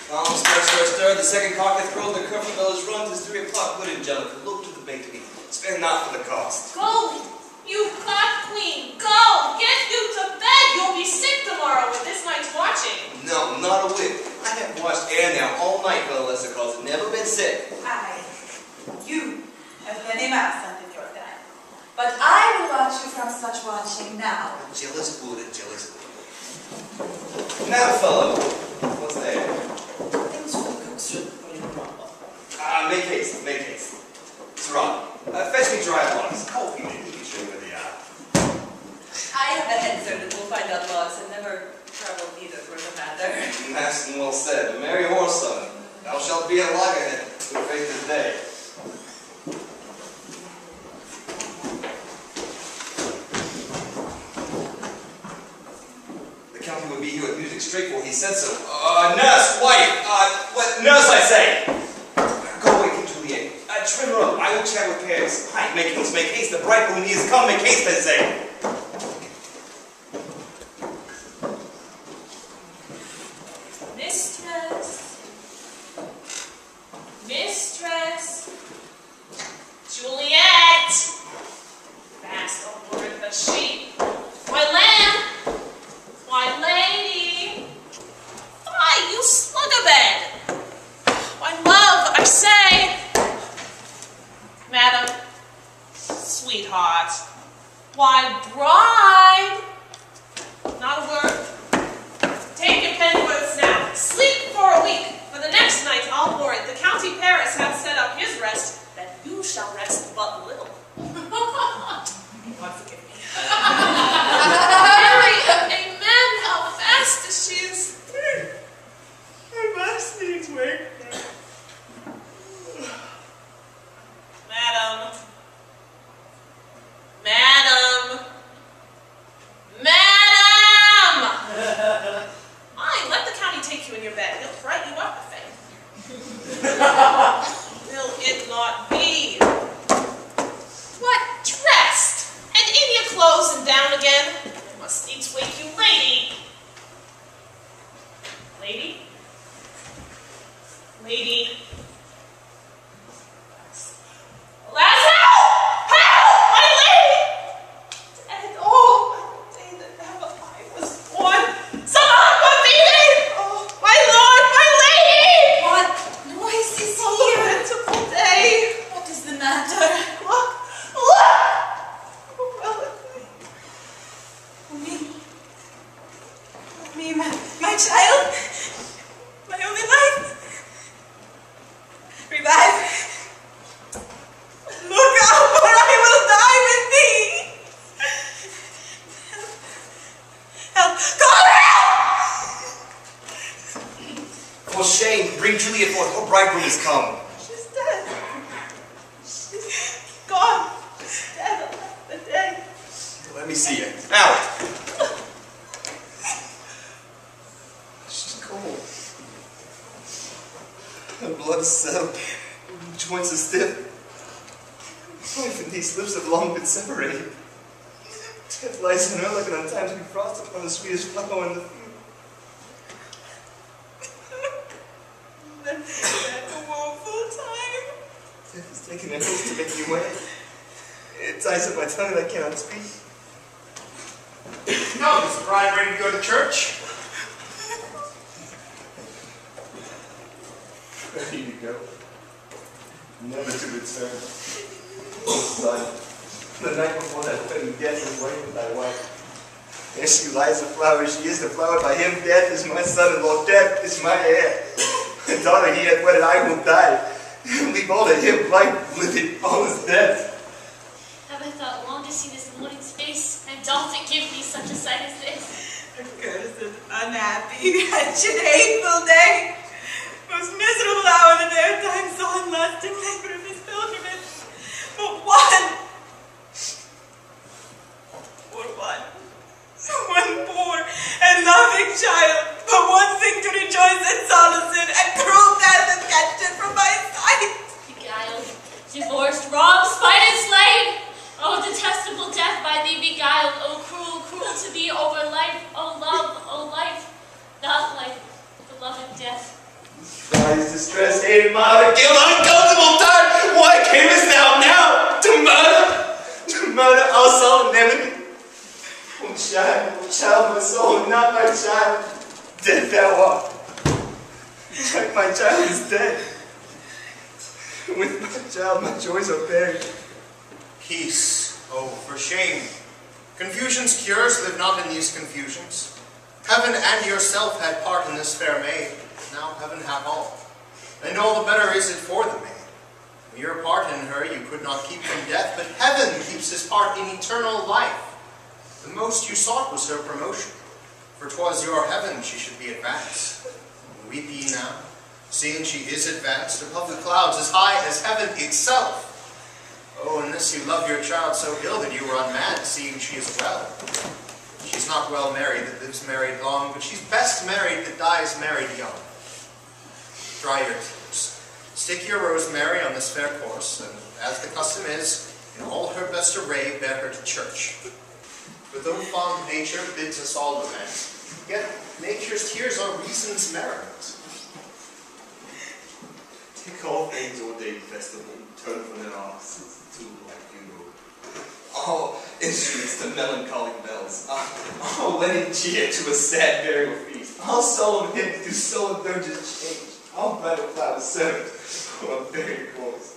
Come, stir, stir, stir. The second cock hath crowed, the curfew bell is rung. 'Tis 3 o'clock. Good Angelica, look to the bakery. Spend not for the cost. Go, you clock queen, go! Get you to bed! You'll be sick tomorrow with this night's watching. No, not a whit. I have watched air now all night, Bella Lester calls it. Never been sick. Aye, you have been absent in your time. But I will watch you from such watching now. Jealous good and jealous good. Now, fellow, what's there? Things for the cook's soup. Make haste, make haste. Sirrah, fetch me dry logs. Coffee may be sure where they are. I have a head, sir, that will find out logs and never trouble either for the matter. Nice and well said. A merry horse, son. Thou shalt be a loggerhead who face this day. The county would be here with music straight, for he said so. Nurse, wife, nurse, I say! mistress! Aye, make haste, the bridegroom he is come, make haste, I say! Mistress, Juliet, fast aboard the sheep. My lamb, my lady, why you slug-a-bed? My love, I say, madam, sweetheart, why bride? Not a word. Take your penworths now. Sleep for a week. For the next night, I'll warrant the county Paris hath set up his rest, that you shall rest but little. God forgive me. Mary, amen, how fast as she is. Her best needs wake. Madam. Madam. Madam! Aye, let the county take you in your bed. He'll frighten you up, I think. Will it not be? What, dressed? And in your clothes and down again? I must needs wake you, lady. Lady? Lady? Alas, help! Help! My lady! And oh, the day that ever I was born. Some aquavit! Oh, my lord, my lady! What noise is Oh, here? lamentable day! What is the matter? Look! Look! Oh, Me, my child, my only life. Revive. Look up, or I will die with thee. Help! Call help! For shame, bring Juliet forth, her bridegroom is come. She's dead. She's gone. She's dead. The day. Let me see her. Out! She's cold. Her blood is settled. Joints are stiff. Life and these lips have long been separated. Death lies in her like an untimely frost upon the sweetest flower in the field. That's a woeful time. Death has taken an oath to make me wed. It ties up my tongue and I cannot speak. Now, is the bride ready to go to church? Ready to go. Never to return. Son, the night before that wedding, death is right with thy wife. There she lies, the flower, she is the flower. By him, death is my son-in-law, death is my heir. The daughter he hath wedded, I will die. Leave all to him, life, living, all is death. Have I thought long to see this morning's face, and doth it give me such a sight as this? Accursed, unhappy, wretched, hateful day. Most miserable hour that e'er time saw in lasting labor of his pilgrimage. But one poor and loving child, but one thing to rejoice and solace in, and cruel death hath catched it from my sight. Beguiled, divorced, robbed, spited, slain. Oh, detestable death by thee beguiled. Oh, cruel, cruel to thee over life. Oh, love, oh, life. Not life, beloved death. Cries, distress, hated, mild, guilt, uncomfortable time. Why camest thou now to murder? To murder our solemnity? Oh, child, my soul, not my child. Dead thou art. Like my child is dead. With my child, my joys are buried. Peace, oh, for shame. Confusion's cures live not in these confusions. Heaven and yourself had part in this fair maid. Now heaven hath all. And all the better is it for the maid. Your part in her you could not keep from death, but heaven keeps his part in eternal life. The most you sought was her promotion, for 'twas your heaven she should be advanced. Weep ye now, seeing she is advanced above the clouds as high as heaven itself. Oh, unless you love your child so ill that you run mad, seeing she is well. She's not well married that lives married long, but she's best married that dies married young. Dry your tears. Stick your rosemary on this fair course, and as the custom is, in all her best array bear her to church. For though fond nature bids us all lament, yet nature's tears are reason's merriment. Take all things ordained festival, turn from their offices to like funeral. All instruments to melancholy bells, all wedding cheer to a sad burial feast, all solemn hymn to solemn dirges change, all battle cloud served for a buried voice.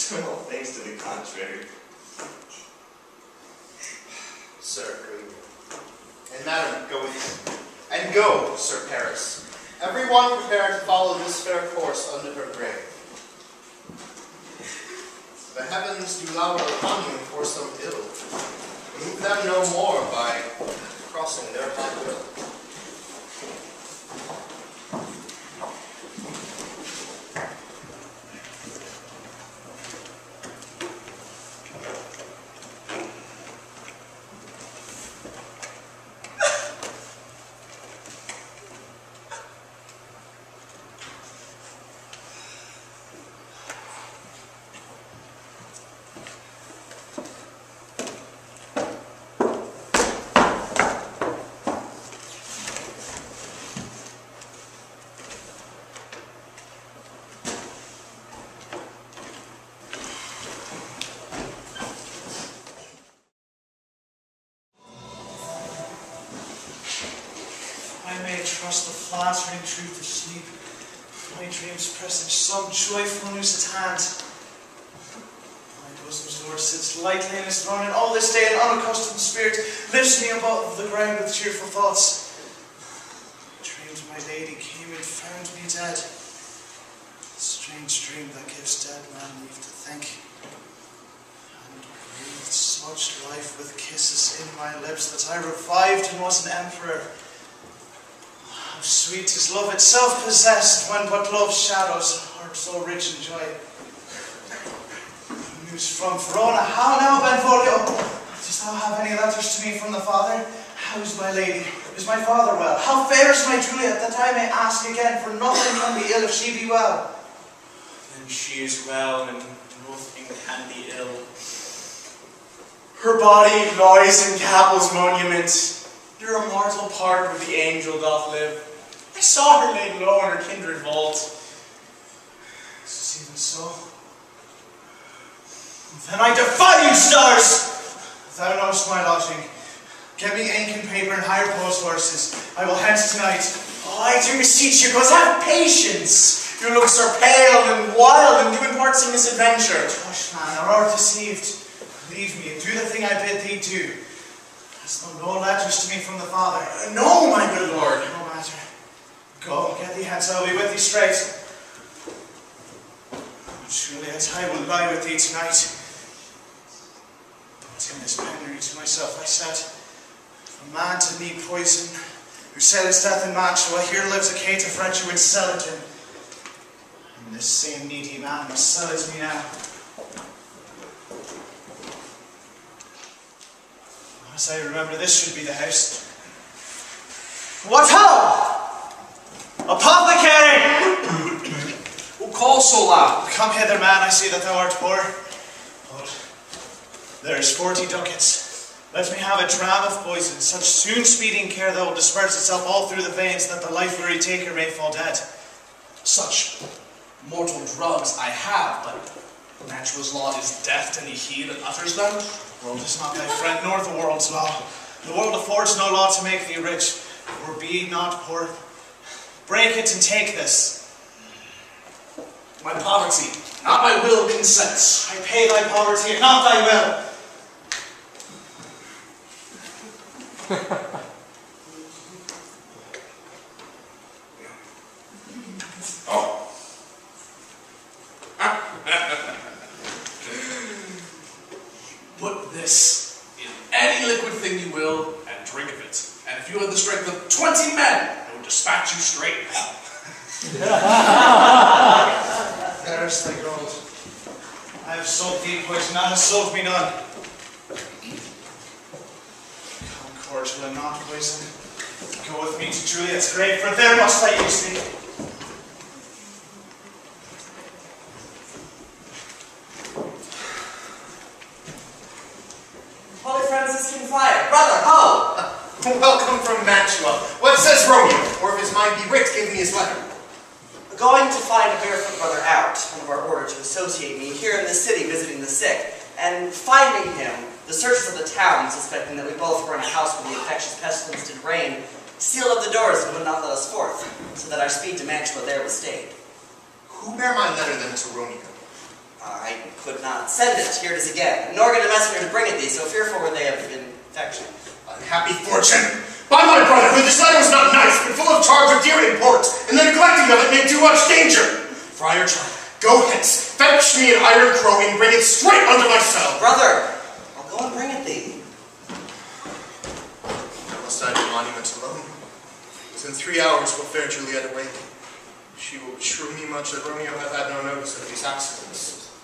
Turn all things to the contrary. Sir, go you. And madam, go with you. And go, Sir Paris. Everyone prepare to follow this fair course under her grave. The heavens do lower upon you for some ill. Move them no more by crossing their high will. I may trust the flattering truth of sleep. My dreams presage some joyful news at hand. My bosom's Lord sits lightly in his throne, and all this day an unaccustomed spirit lifts me above the ground with cheerful thoughts. I dreamed my lady came and found me dead. A strange dream that gives dead man leave to think. And breathed such life with kisses in my lips that I revived and was an emperor. How sweet is love itself possessed, when but love's shadows are so rich in joy. News from Verona. How now, Benvolio? Dost thou have any letters to me from the father? How is my lady? Is my father well? How fares my Juliet, that I may ask again, for nothing can be ill if she be well? Then she is well, and nothing can be ill. Her body lies in Capel's monument. Your immortal part where the angel doth live. I saw her laid low in her kindred vault. Is this even so? Then I defy you, stars! Thou knowest my lodging. Get me ink and paper and hire post horses. I will hence tonight. Oh, I do beseech you, but have patience. Your looks are pale and wild, and do impart some misadventure. Tush, man, thou art deceived. Leave me and do the thing I bid thee do. Hast thou no letters to me from the father? No, my good lord. No matter. Go, get thee hence, I will be with thee straight. Juliet, I will lie with thee tonight. But in this penury to myself I said, a man to me poison, who selleth death in match, while here lives a Kate of French who would sell it him. And this same needy man must sell it me now. As I remember, this should be the house. What ho! Apothecary! Who calls so loud? Come hither, man, I see that thou art poor. But there is 40 ducats. Let me have a dram of poison, such soon speeding care that will disperse itself all through the veins, that the life-weary taker may fall dead. Such mortal drugs I have, but natural's law is death to any he that utters them. The world is not thy friend, nor the world's law. The world affords no law to make thee rich, or be not poor. Break it and take this. My poverty, not my will, consents. I pay thy poverty, and not thy will. Oh. Put this in any liquid thing you will, and drink of it. And if you had the strength of 20 men, I would dispatch you straight. There's thy gold. I have sold thee poison, thou hast sold me none. Come, cordial and not poison. Go with me to Juliet's grave, for there must I use thee. gave me his letter. Going to find a barefoot brother out, one of our order to associate me here in the city visiting the sick, and finding him, the searchers of the town, suspecting that we both were in a house where the infectious pestilence did reign, sealed up the doors and would not let us forth, so that our speed to Mantua there was stayed. Who bare my letter then to Romeo? I could not send it. Here it is again. Nor get a messenger to bring it thee, so fearful were they of infection. Unhappy fortune! By my brotherhood, this letter was not nice, but full of charge of dear import, and the neglecting of it made too much danger. Friar John, go hence, fetch me an iron crow, and bring it straight unto my cell. Brother, I'll go and bring it thee. Must I be monument alone? Within 3 hours will fair Juliet awake. She will beshrew me much that Romeo hath had no notice of these accidents.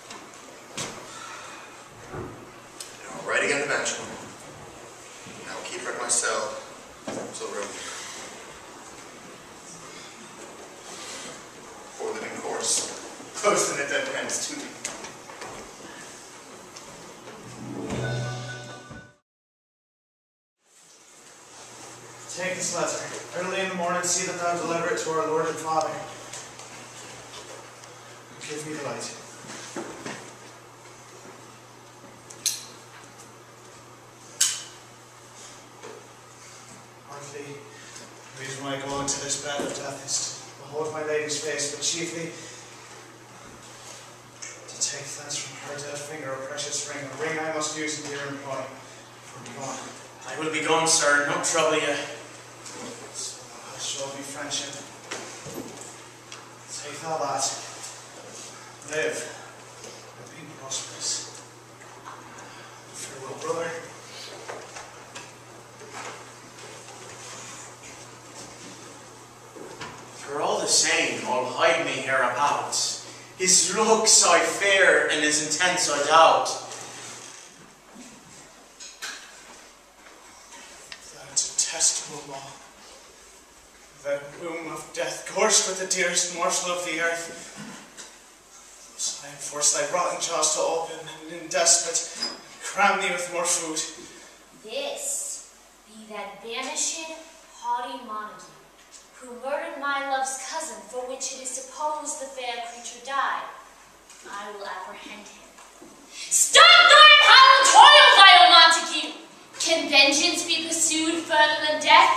I'll write again to Bancho. I will keep her at my cell till Romeo. Poor living corse, close in a dead man's tomb. Take this letter. Early in the morning, see that thou deliver it to our Lord and Father. Give me the light. Partly, the reason why I go into this bed of death is to behold my lady's face, but chiefly to take thence from her dead finger a precious ring, a ring I must use in dear employ. For God, I will be gone, sir. Don't trouble you. so thou hast shown me friendship. Take thou that. Live, and be prosperous. Farewell, brother. For all the same, I'll hide me hereabouts. His looks I fear, and his intents I doubt. Thou detestable law, thou womb of death, coursed with the dearest morsel of the earth, I enforce thy rotten jaws to open, and in despite cram thee with more food. This be that banished, haughty monarchy, who murdered my love's cousin, for which it is supposed the fair creature died. I will apprehend him. Stop thine hollow toil, vile Montague! Can vengeance be pursued further than death?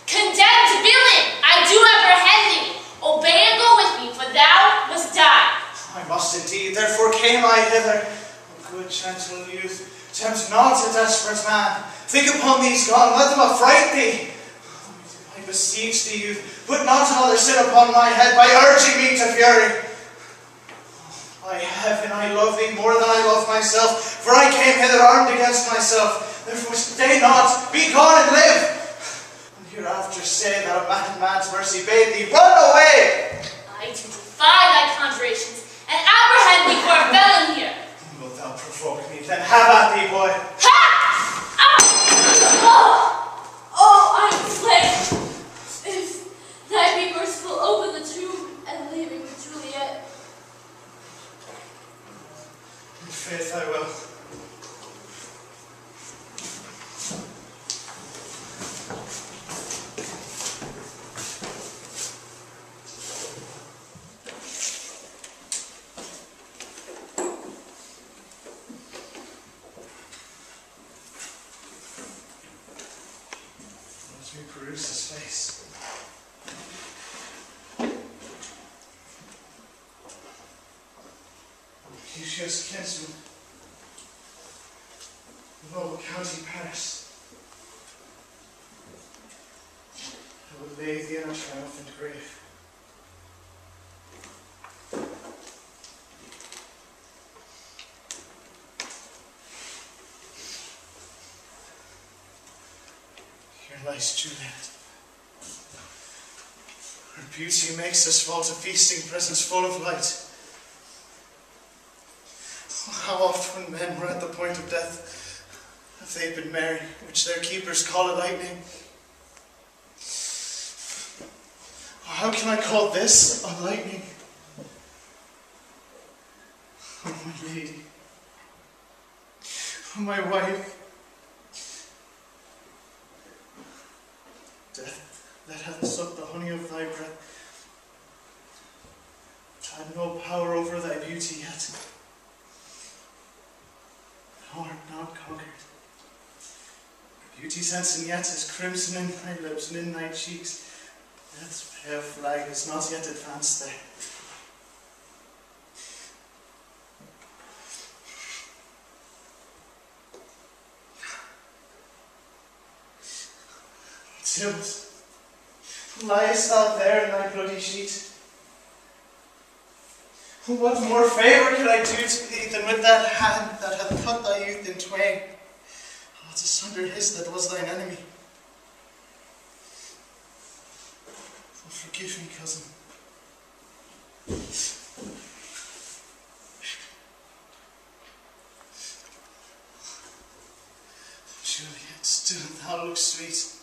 Condemned villain, I do apprehend thee. Obey and go with me, for thou must die. I must indeed, therefore came I hither. O good, gentle youth, tempt not a desperate man. Think upon these gone, let them affright thee. I beseech thee, youth, put not another sin upon my head by urging me to fury. By heaven, I love thee more than I love myself, for I came hither armed against myself. Therefore stay not, be gone and live. And hereafter say that a man's mercy bade thee run away. I do defy thy conjurations, and apprehend thee for a felon here. Wilt thou provoke me? Then have at thee, boy. Ha! Ah! Oh, I am slain. If thy be merciful, open the tomb and leave me with Juliet. In faith I will. Let me peruse his face. Lucius kinsman, noble county Paris. I will lay thee in a triumphant grave. Here lies Juliet. Her beauty makes us fall to feasting presents full of light. How oft when men were at the point of death have they been merry, which their keepers call a lightning. How can I call this a lightning? Oh, my lady. Oh, my wife. Death, that hath sucked the honey of thy breath, had no power over thy beauty yet. Thou art not conquered. Beauty sense and yet is crimson in thy lips and in thy cheeks. Death's pale flag is not yet advanced there. Tilt, liest thou there in thy bloody sheet? What more favour could I do to thee than with that hand that hath cut thy youth in twain? Oh, to sunder his that was thine enemy. Oh, forgive me, cousin. Juliet, still thou look sweet.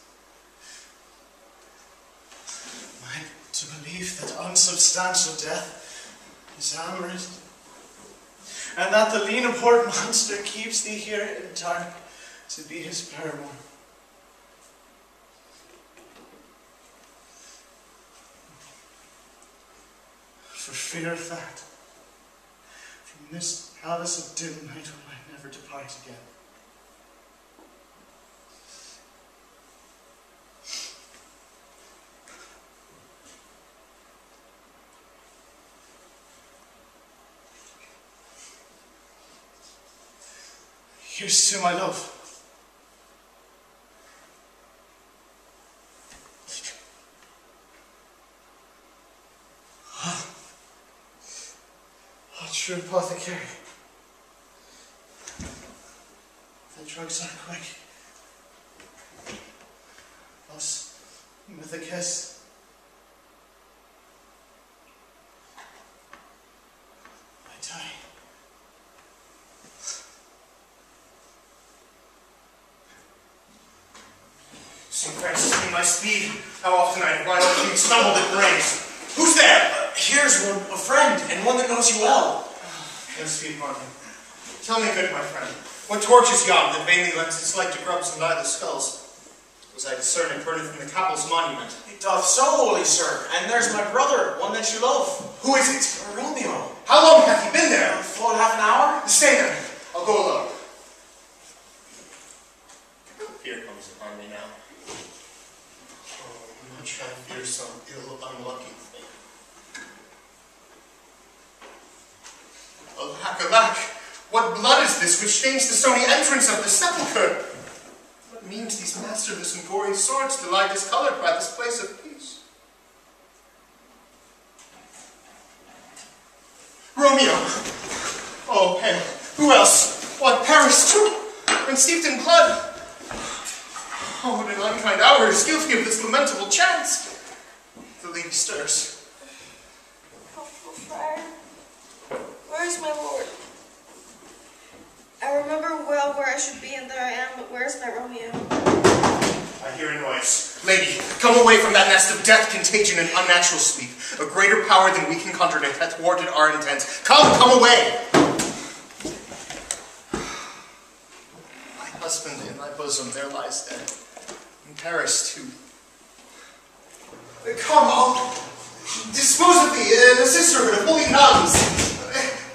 Mine to believe that unsubstantial death is amorous, and that the lean abhorred monster keeps thee here in dark to be his paramour. For fear of that, from this palace of dim night will I never depart again. Here's to my love. Oh, true apothecary. The drugs are quick. Thus, with a kiss. I die. St. Francis, in my speed, how often I run over and stumbled at graves. Who's there? Here's a friend, and one that knows you well. No speed, Martin. Tell me, good my friend, what torch is yon that vainly lends its light to grubs and idle skulls? Was I discern it burneth in the Capel's monument? It doth so, holy sir, and there's my brother, one that you love. Who is it? Romeo. How long hath he been there? Full half an hour? Stay there. I'll go alone. Fear comes upon me now. Oh, much I fear some ill, unlucky thing. Alack, alack! What blood is this which stains the stony entrance of the sepulchre? What means these masterless and gory swords to lie discolored by this place of peace? Romeo! Oh, pale. Who else? What, Paris too? And steeped in blood? Oh, what an unkind hour is guilty of this lamentable chance. The lady stirs. Helpful friar, where is my lord? I remember well where I should be and there I am, but where is my Romeo? I hear a noise. Lady, come away from that nest of death, contagion, and unnatural sleep. A greater power than we can contradict hath thwarted our intent. Come away! My husband in thy bosom, there lies dead. In Paris, too. Come, I'll dispose of thee in a sisterhood of holy nuns.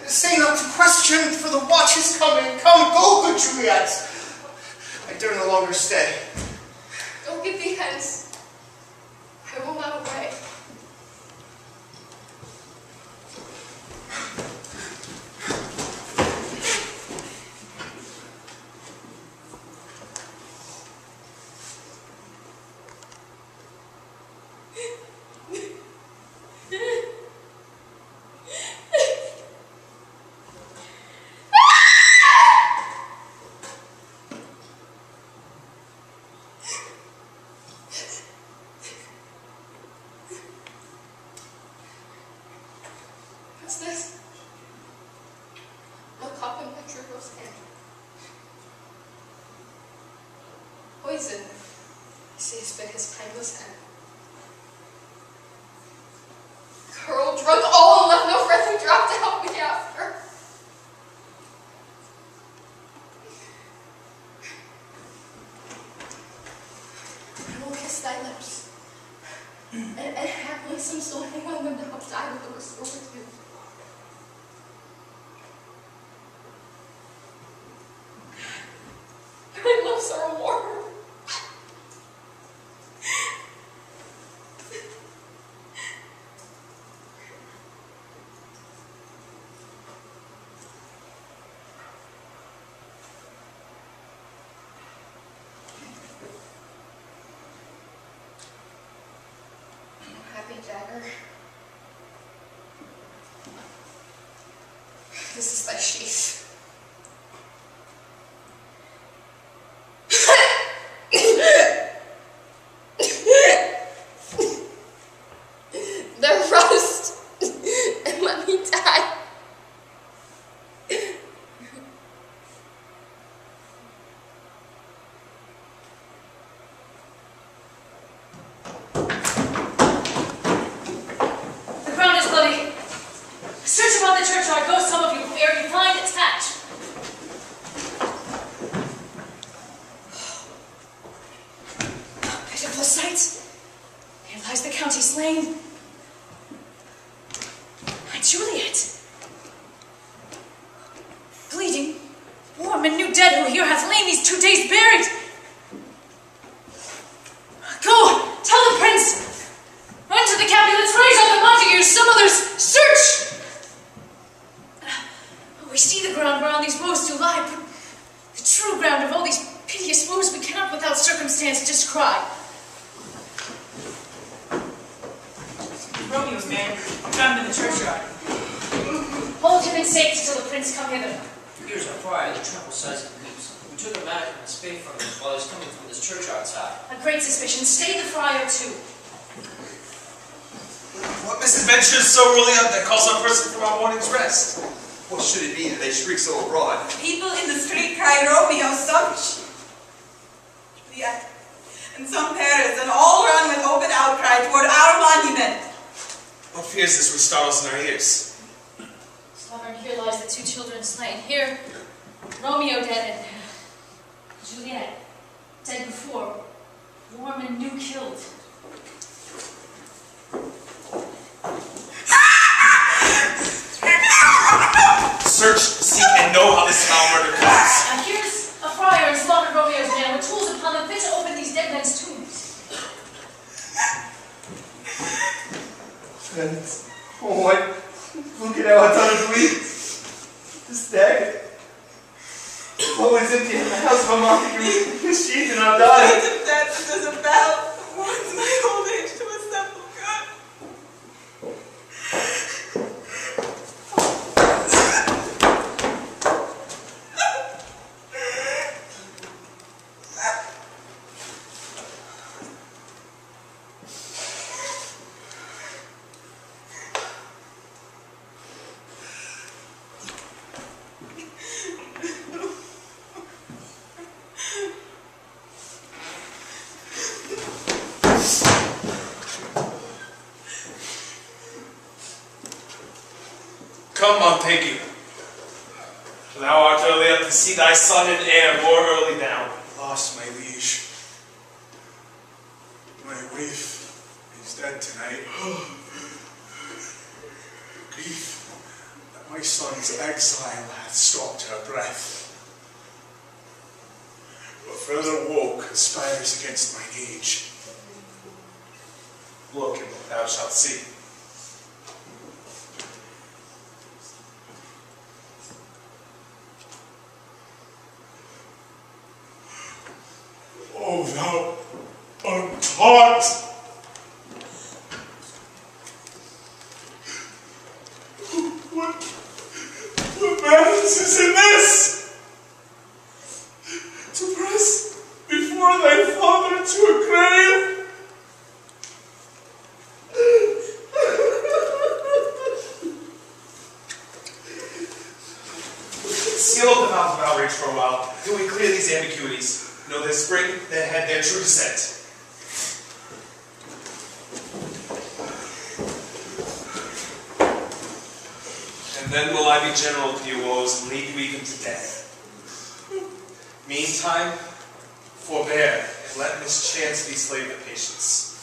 Stay not to question, for the watch is coming. Come, go, good Juliet. I dare no longer stay. Don't get thee hence. I will not away. What's this? A cup in Petro's hand. Poison. I see it's been his timeless hand. Girl, drunk all and left no friend who dropped to help me after. I will kiss thy lips. And haply some still hang on them to help die with the restorative. lips are warm. Happy dagger. This is thy sheath. The rust, and let me die. The ground is bloody. Search around the churchyard. Go, some of you, where you find its hatch. Pitiful sight. Here lies the county slain. My Juliet. Bleeding, warm and new dead, who here hath lain these 2 days buried. Go, tell the prince. Run to the Capulets, raise up the Montagues, some others, search. We see the ground whereon these woes do lie, but the true ground of all these piteous woes we cannot without circumstance descry. Romeo's man, found him in the churchyard. Hold him in safety till the prince come hither. Here's our friar, the trample size of boots. We took a mattock and a spade from him while he was coming from this churchyard side. A great suspicion. Stay the friar too. What misadventure is so early up that calls our person from our morning's rest? What should it be that they shriek so abroad? People in the street cry Romeo such. Juliet, and some Paris, and all run with open outcry toward our monument. What fears this which startles in our ears? Sovereign, here lies the 2 children slain. Here, Romeo dead and Juliet dead before, warm and new killed. Search, seek, and know how this foul murder comes. And here's a friar and slaughtered Romeo's man with tools upon them fit to open these dead men's tombs. Friends, oh my, look at how it's on bleeds. This dagger. Oh, it's empty in the house of a Montague. The sheath and I'm dying. Of death as a bell warns my old age to a sepulchre. Come, Montague. Thou art early up to see thy son and heir more early down. Lost, my liege. My wife is dead tonight. Grief that my son's exile hath stopped her breath. But further woe conspires against mine age. Look, and thou shalt see. O thou untaught! What madness is in this? To press before thy father to a grave? Seal up the mouth of outrage for a while, till we clear these ambiguities. Know their spring, their head, their true descent. And then will I be general to your woes and lead you even to death. Meantime, forbear, and let mischance be slave of patience.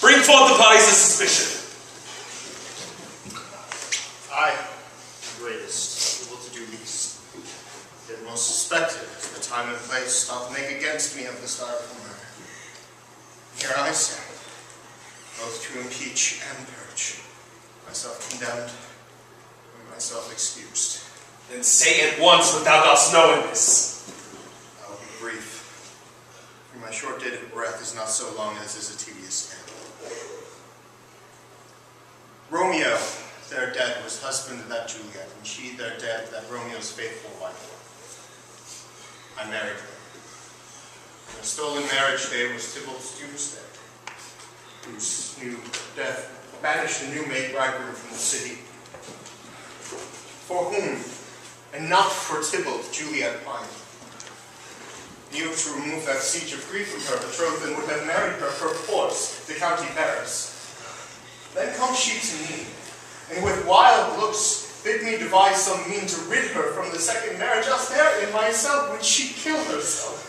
Bring forth the bodies of suspicion. I, the greatest, able to do least, yet most suspected, time and place doth make against me of this direful murder. Here I stand, both to impeach and purge, myself condemned and myself excused. Then say at once what thou dost know in this. I will be brief, for my short dated breath is not so long as is a tedious tale. Romeo, their dead, was husband of that Juliet, and she, their dead, that Romeo's faithful wife. I married her. The stolen marriage day was Tybalt's doomsday, whose new death banished the new made bridegroom from the city. For whom, and not for Tybalt, Juliet pined. Knew to remove that siege of grief from her betrothed, and would have married her for force, the county Paris. Then comes she to me, and with wild looks bid me devise some mean to rid her from the second marriage, else there in myself would she kill herself.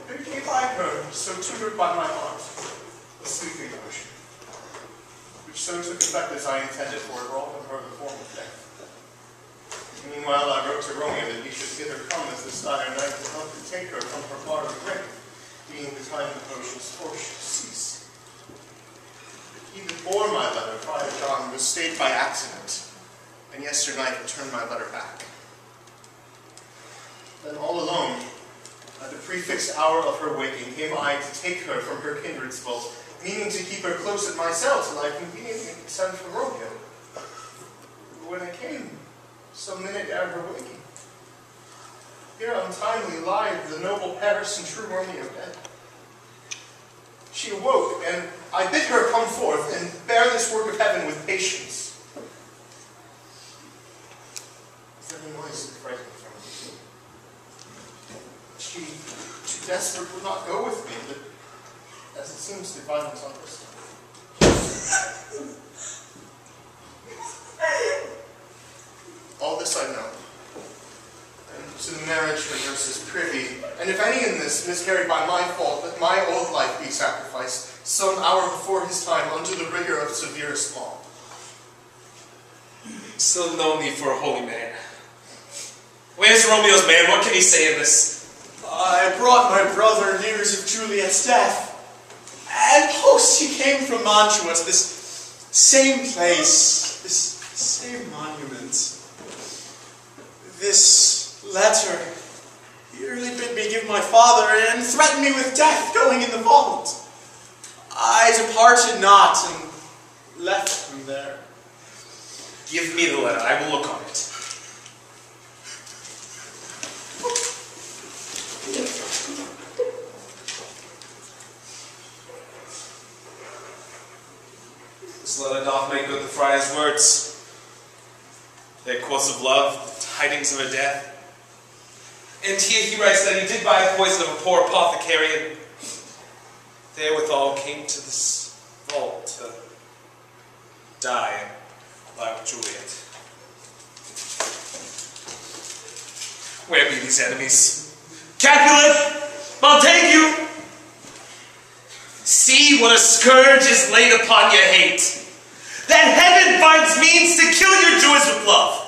There came I her, so tutored by my heart, a sleeping potion, which so took effect as I intended, for it wrought on her the form of death. Meanwhile I wrote to Romeo that he should hither come as this dire night to help to take her from her bar of grave, being the time the potion's force should cease. He that bore my letter, Friar John, was stayed by accident, and yesternight returned my letter back. Then all alone, at the prefixed hour of her waking, came I to take her from her kindred's vault, meaning to keep her close at my cell till I conveniently send for Romeo. But when I came, some minute ere her waking, here untimely lied the noble Paris and true Romeo dead. She awoke, and I bid her come forth and bear this work of heaven with patience. Is there any noise that frightened from me? She, too desperate, would not go with me, but as it seems, did violence on herself. All this I know. And to the marriage her nurse is privy, and if any in this miscarried by my fault, that my old life be sacrificed, some hour before his time, unto the rigor of severest law. Still no need for a holy man. Where's Romeo's man? What can he say in this? I brought my brother news of Juliet's death. And post he came from Mantua to this same place, this same monument. This letter, he early bid me give my father, and threatened me with death going in the vault. I departed not, and left him there. Give me the letter, I will look on it. This letter doth make good the friar's words. Their course of love, the tidings of her death. And here he writes that he did buy the poison of a poor apothecarian. Therewithal came to this vault to die and lie with Juliet. Where be these enemies? Capulet! Montague! See what a scourge is laid upon your hate. That heaven finds means to kill your joys with love.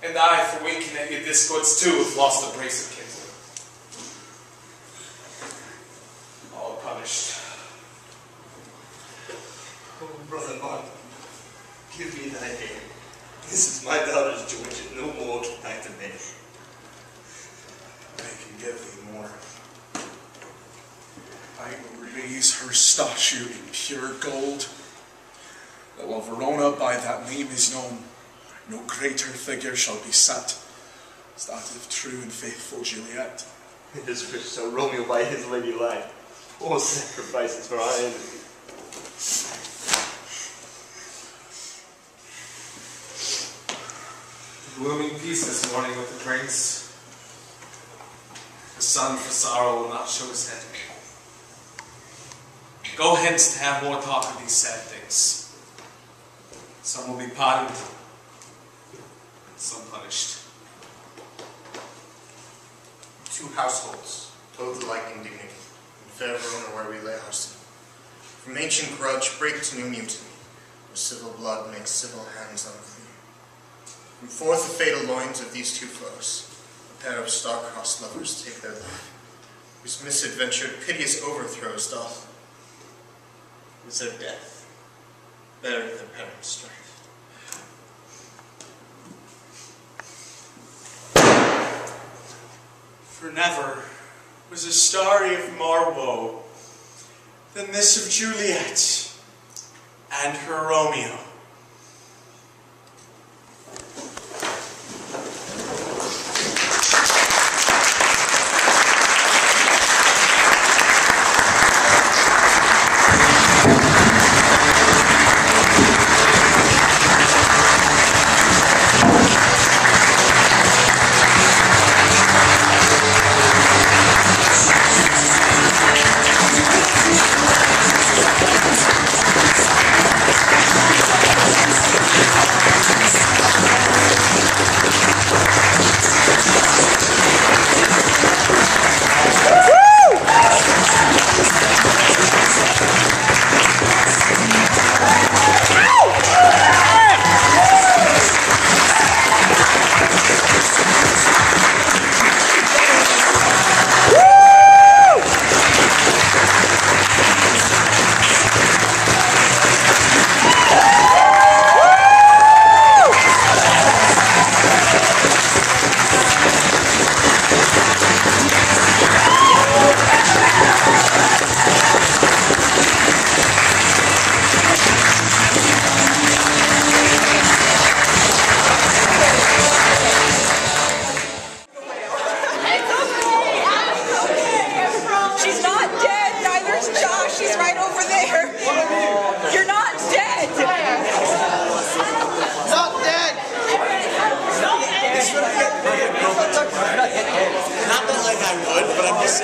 And I, for winking at your discords too, have lost the brace of kinsmen. All punished. Oh, brother Martin, give me thy hand. This is my daughter's George, and no more can I demand. I can give thee more. I will raise her statue in pure gold, that while Verona by that name is known, no greater figure shall be set as that of true and faithful Juliet. It is rich so Romeo by his lady life, all sacrifices for our enemy. Blooming peace this morning with the prince. The sun for sorrow will not show his head. Go hence to have more talk of these sad things. Some will be pardoned, some punished. Two households, both alike in dignity, in fair Verona where we lay our sin. From ancient grudge break to new mutiny, where civil blood makes civil hands unclean. From forth the fatal loins of these two foes, a pair of star-crossed lovers take their life, whose misadventure piteous overthrows doth deserve death, bearing their parents' strife. For never was a starry of more woe than this of Juliet and her Romeo.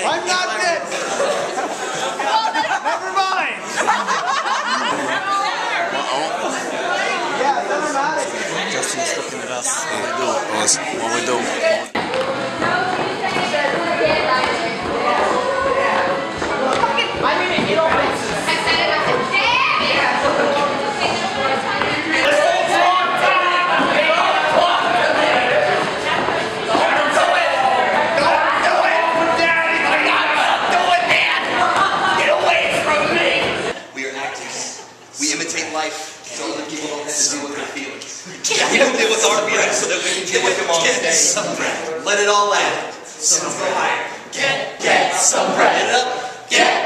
I'm not dead! Never mind! Yeah, never mind. Justin's looking at us. What we do? We don't deal with our feelings so that we can deal with them on stage. Let it all out. So go higher. Get some bread. Get it up. Get